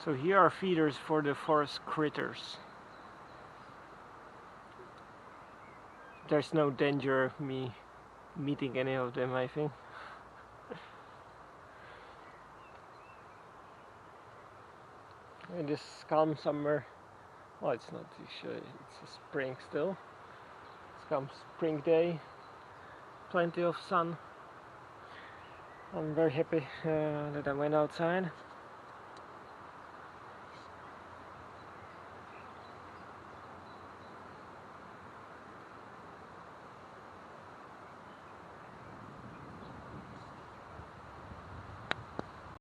So here are feeders for the forest critters. There's no danger of me meeting any of them, I think. In this calm summer, well, it's not usually, it's a spring still. It's calm spring day, plenty of sun. I'm very happy that I went outside.